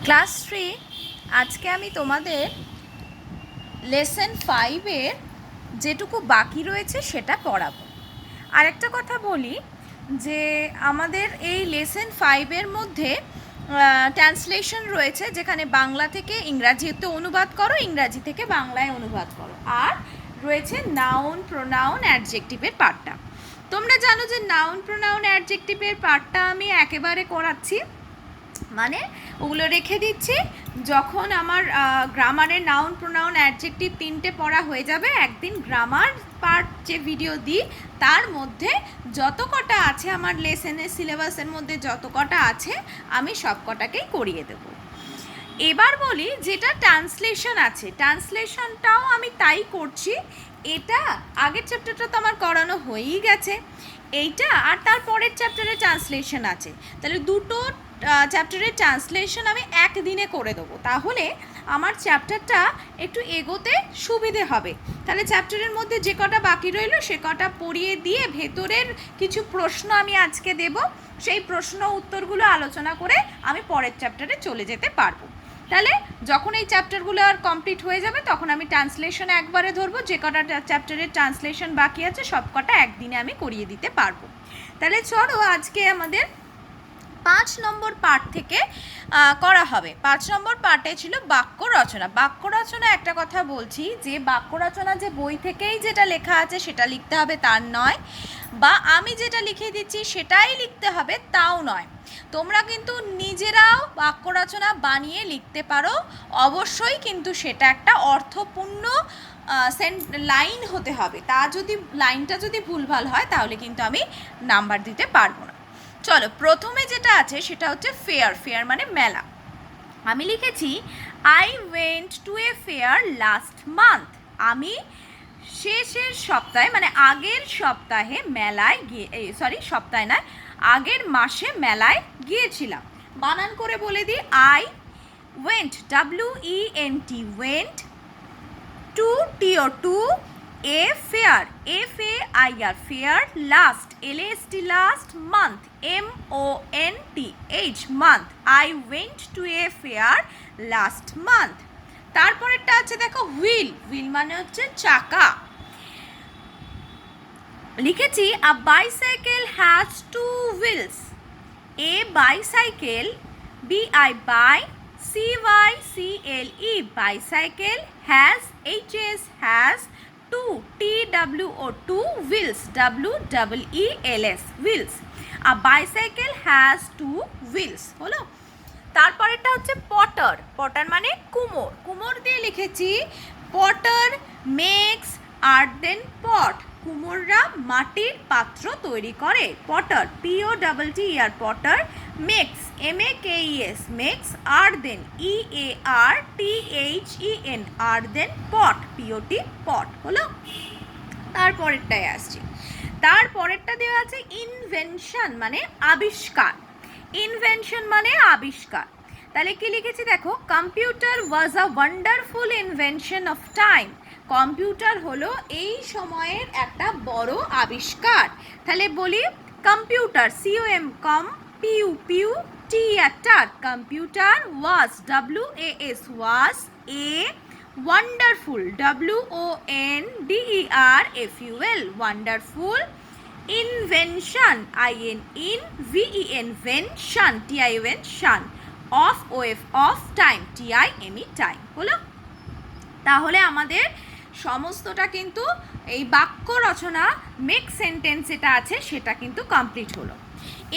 Class 3 আজকে আমি তোমাদের লেসন 5-এর যেটুকু বাকি রয়েছে সেটা পড়াবো। আরেকটা কথা বলি যে আমাদের এই লেসন 5-এর মধ্যে ট্রান্সলেশন রয়েছে, যেখানে বাংলা থেকে ইংরাজিতে অনুবাদ করো, ইংরাজি থেকে বাংলায় অনুবাদ করো, আর রয়েছে নাউন প্রোনাউন অ্যাডজেক্টিভের পার্টটা। তোমরা জানো যে নাউন প্রোনাউন অ্যাডজেক্টিভের পার্টটা আমি একেবারে করাচ্ছি, মানে ওগুলো রেখে দিচ্ছি। যখন আমার গ্রামারের নাউন প্রোনাউন অ্যাডজেক্টিভ 3টে পড়া হয়ে যাবে, একদিন গ্রামার পার্ট যে ভিডিও দিই তার মধ্যে যত কটা আছে আমার লেসনের সিলেবাসের মধ্যে যত কটা আছে আমি সব কটাকেই করিয়ে দেব। এবার বলি যেটা ট্রান্সলেশন আছে, ট্রান্সলেশনটাও আমি তাই করছি। এটা আগের চ্যাপ্টারটা তো আমার করানো হয়েই গেছে, এইটা আর তারপরের চ্যাপ্টারে ট্রান্সলেশন আছে, তাহলে দুটো চ্যাপ্টারের ট্রান্সলেশন আমি একদিনে করে দেবো, তাহলে আমার চ্যাপ্টারটা একটু এগোতে সুবিধে হবে। তাহলে চ্যাপ্টারের মধ্যে যে কটা বাকি রইল সে কটা পড়িয়ে দিয়ে ভেতরের কিছু প্রশ্ন আমি আজকে দেব, সেই প্রশ্ন উত্তরগুলো আলোচনা করে আমি পরের চ্যাপ্টারে চলে যেতে পারবো। তাহলে যখন এই চ্যাপ্টারগুলো আর কমপ্লিট হয়ে যাবে তখন আমি ট্রান্সলেশন একবারে ধরবো, যে কটা চ্যাপ্টারের ট্রান্সলেশন বাকি আছে সব কটা একদিনে আমি করিয়ে দিতে পারবো। তাহলে চলো আজকে আমাদের 5 নম্বর পার্ট থেকে করা হবে। 5 নম্বর পার্টে ছিল বাক্য রচনা। বাক্য রচনা একটা কথা বলছি যে বাক্য রচনা যে বই থেকেই যেটা লেখা আছে সেটা লিখতে হবে তার নয়, বা আমি যেটা লিখে দিচ্ছি সেটাই লিখতে হবে তাও নয়। তোমরা কিন্তু নিজেরাও বাক্য রচনা বানিয়ে লিখতে পারো, অবশ্যই কিন্তু সেটা একটা অর্থপূর্ণ লাইন হতে হবে। লাইনটা যদি ভুলভাল হয় তাহলে কিন্তু আমি নাম্বার দিতে পারবো না। চলো প্রথমে যেটা আছে সেটা হচ্ছে ফেয়ার। ফেয়ার মানে মেলা। আমি লিখেছি I went to a fair last month. আমি শেষের সপ্তাহে মানে আগের সপ্তাহে মেলায় সপ্তাহে নয়, আগের মাসে মেলায় গিয়েছিলাম। বানান করে বলে দিই, I went, WENT, went, to to a fair, FAIR, fair, last, LAST, last, month, MONTH, month. I went to a fair last month. তারপরেরটা আছে দেখো হুইল। হুইল মানে হচ্ছে চাকা। লিখেছি a bicycle has two wheels. A bicycle, BI bi CYCLE, bicycle, has, HS, has, two, two wheels, WEELS, wheels. A bicycle has two wheels. হলো। তারপরেরটা হচ্ছে পটার। পটার মানে কুমোর। কুমোর দিয়ে লিখেছি পটার মেক্স আর্থেন পট। কুমোররা মাটির পাত্র তৈরি করে। Potter, POTTER, potter makes, MAKES, makes earthen, EARTHEN, earthen pot, POT, pot. হলো। তারপরেরটায় আসছি। তারপরেরটা দেওয়া আছে ইনভেনশন মানে আবিষ্কার। ইনভেনশন মানে আবিষ্কার। তাহলে কি লিখেছি দেখো, computer was a wonderful invention of time. Computer হলো এই সময়ের একটা বড় আবিষ্কার। তাহলে বলি computer, COM, computer was, WAS, was a wonderful, WONDERFUL, wonderful invention, invention, TION, শান, of of time, TIME, time. হলো। তাহলে আমাদের সমস্তটা কিন্তু এই বাক্য রচনা মেক সেন্টেন্স যেটা আছে সেটা কিন্তু কমপ্লিট হলো।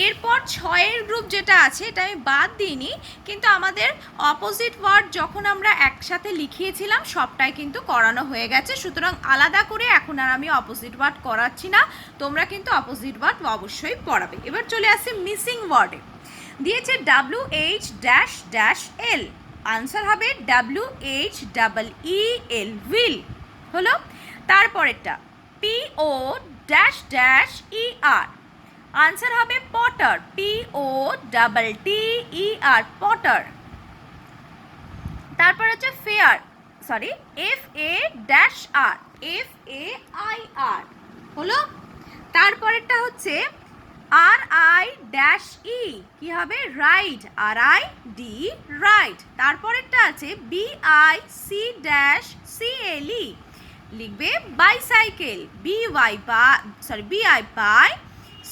এরপর 6-এর গ্রুপ যেটা আছে এটা আমি বাদ দিইনি, কিন্তু আমাদের অপোজিট ওয়ার্ড যখন আমরা একসাথে লিখিয়েছিলাম সবটাই কিন্তু করানো হয়ে গেছে, সুতরাং আলাদা করে এখন আর আমি অপোজিট ওয়ার্ড করাচ্ছি না। তোমরা কিন্তু অপোজিট ওয়ার্ড অবশ্যই পড়াবে। এবার চলে আসছি মিসিং ওয়ার্ডে। দিয়েছে WH-L, আনসার হবে WHEEL, হুইল। হলো। তারপরেরটা POER, আনসার হবে পটার, POTTER, পটার। তারপর হচ্ছে FAIR, FAIR, হলো। তারপরেরটা হচ্ছে আর আই ড্যাশ ই কি হবে ride, R I D ride. তারপরেরটা আছে B I C dash C L E, লিখবে bicycle, B Y B I bi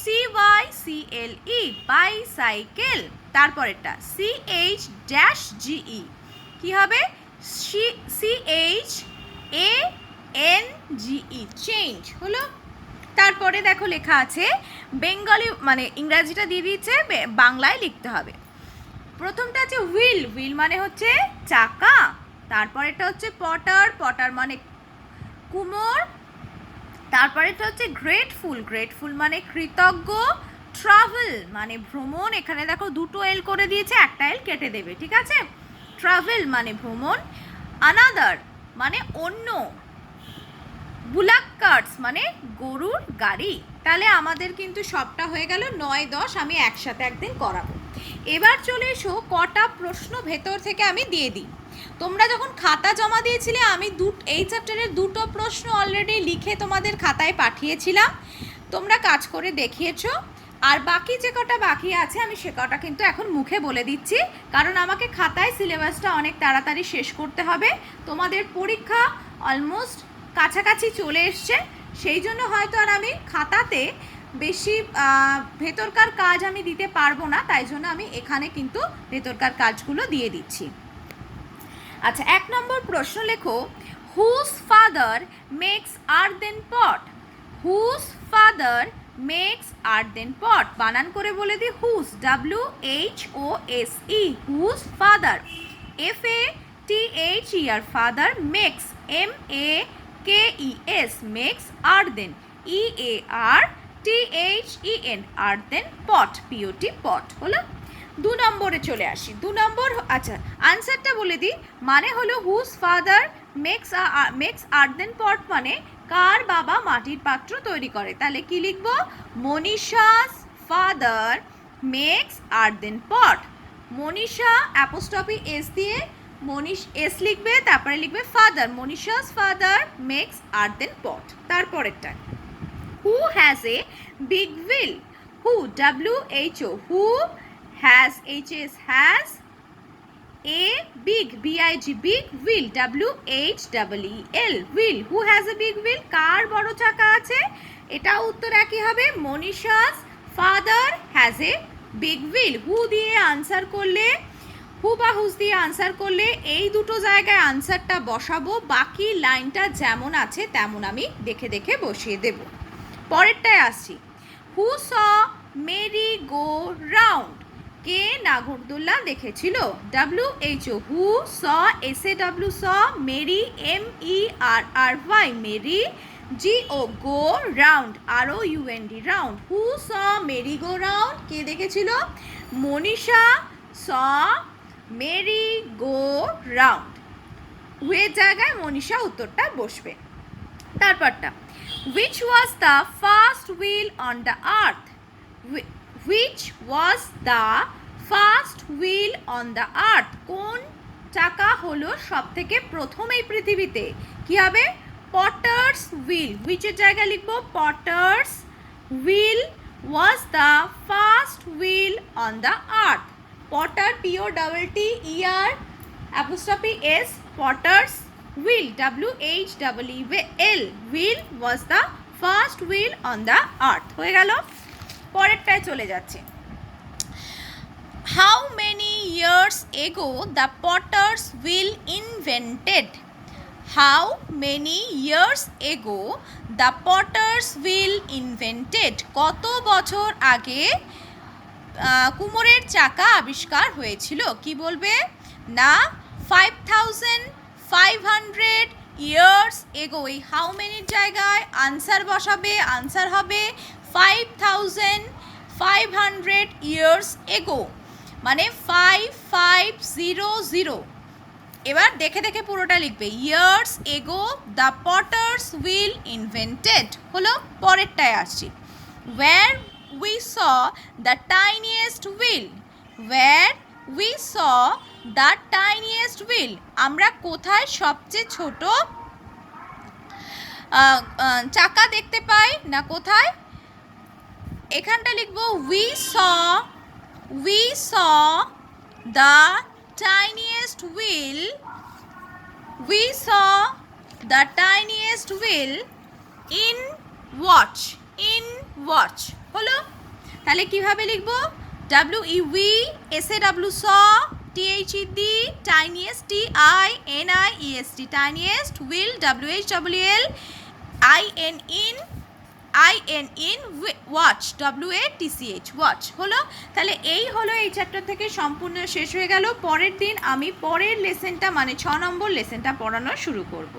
C Y C L E bicycle. তারপরেরটা সি এইচ ড্যাশ জিই কি হবে C H A N G E change হলো। তারপরে দেখো লেখা আছে বেঙ্গলি, মানে ইংরাজিটা দিয়ে দিচ্ছে, বাংলায় লিখতে হবে। প্রথমটা আছে হুইল, হুইল মানে হচ্ছে চাকা। তারপরেটা হচ্ছে পটার, পটার মানে কুমোর। তারপরেটা হচ্ছে গ্রেটফুল, গ্রেটফুল মানে কৃতজ্ঞ। ট্রাভেল মানে ভ্রমণ, এখানে দেখো দুটো এল করে দিয়েছে, একটা এল কেটে দেবে, ঠিক আছে। ট্রাভেল মানে ভ্রমণ। আনাদার মানে অন্য। বুলাক কার্টস মানে গরুর গাড়ি। তাহলে আমাদের কিন্তু সবটা হয়ে গেল 9-10, আমি একসাথে একদিন করাবো। এবার চলে এসো কটা প্রশ্ন ভেতর থেকে আমি দিয়ে দিই। তোমরা যখন খাতা জমা দিয়েছিলে আমি এই চ্যাপ্টারের দুটো প্রশ্ন অলরেডি লিখে তোমাদের খাতায় পাঠিয়েছিলাম, তোমরা কাজ করে দেখিয়েছো। আর বাকি যে কটা বাকি আছে আমি সে কটা কিন্তু এখন মুখে বলে দিচ্ছি, কারণ আমাকে খাতায় সিলেবাসটা অনেক তাড়াতাড়ি শেষ করতে হবে। তোমাদের পরীক্ষা অলমোস্ট কাছাকাছি চলে এসছে, সেই জন্য হয়তো আর আমি খাতাতে বেশি ভেতরকার কাজ আমি দিতে পারবো না, তাই জন্য আমি এখানে কিন্তু ভেতরকার কাজগুলো দিয়ে দিচ্ছি। আচ্ছা, 1 নম্বর প্রশ্ন লেখো, whose father makes earthen pot. Whose father makes earthen pot, বানান করে বলে দিই, whose, WHOSE, whose father. FATHER father, makes MAKES, makes earthen, EARTHEN, earthen pot, POT pot হলো। 2 নম্বরে চলে আসি। 2 নম্বর, আচ্ছা আনসারটা বলে দিই, মানে হলো হুজ ফাদার মেক্স আর্থেন পট মানে কার বাবা মাটির পাত্র তৈরি করে। তাহলে কি লিখবো, Manisha's father makes earthen pot. Manisha apostrophe S দিয়ে এস লিখবে, তারপরে লিখবে father, Manisha's father makes earthen pot. তারপরেরটা, who has a big wheel. Who, WHO, who has, HS, has a big, BIG, big wheel, WHEEL, wheel, who has a big wheel, কার বড় চাকা আছে, এটা উত্তর একই হবে, Manisha's father has a big wheel. Who দিয়ে আনসার করলে, হু বা হুজ দিয়ে আনসার করলে এই দুটো জায়গায় আনসারটা বসাবো, বাকি লাইনটা যেমন আছে তেমন আমি দেখে দেখে বসিয়ে দেব। পরেরটায় আসছি, হু স মেরি গো রাউন্ড, কে নাগরদোল্লা দেখেছিল, WHO, who saw SAW, saw merry, MERRY, merry, GO, go round, ROUND, round, who saw merry go round, কে দেখেছিল, Manisha saw merry go round, হুয়ের জায়গায় মনীষা উত্তরটা বসবে। তারপরটা, which was the first wheel on the earth, which was the first wheel on the earth, কোন চাকা হলো সব থেকে প্রথম এই পৃথিবীতে, কি হবে, পটার্স হুইল, হুইচের জায়গায় লিখবো potter's wheel was the first wheel on the earth, Potter, POTTER apostrophe S, potter's wheel, WHEEL, wheel was the first wheel on the earth। হয়ে গেল। পরেরটায় চলে যাচ্ছে, how many years ago the potter's wheel invented, how many years ago the potter's wheel invented, কত বছর আগে কুমোরের চাকা আবিষ্কার হয়েছিল, কি বলবে না 5500 years ago, এই হাউ মেনির জায়গায় আনসার বসাবে, আনসার হবে 5500 years ago, মানে 5500। এবার দেখে দেখে পুরোটা লিখবে, years ago the potter's wheel invented হলো। পরেরটায় আসছি, where we saw the tiniest wheel, where we saw the tiniest wheel, আমরা কোথায় সবচেয়ে ছোট চাকা দেখতে পাই, না কোথায়, এখানটা লিখবো we saw the tiniest wheel in watch হলো। তাহলে কিভাবে লিখবো? WE tiniest tiniest wheel watch watch হলো। তাহলে এই হলো এই চ্যাপ্টার থেকে সম্পূর্ণ শেষ হয়ে গেল। পরের দিন আমি পরের লেসেনটা মানে 6 নম্বর লেসেনটা পড়ানো শুরু করব।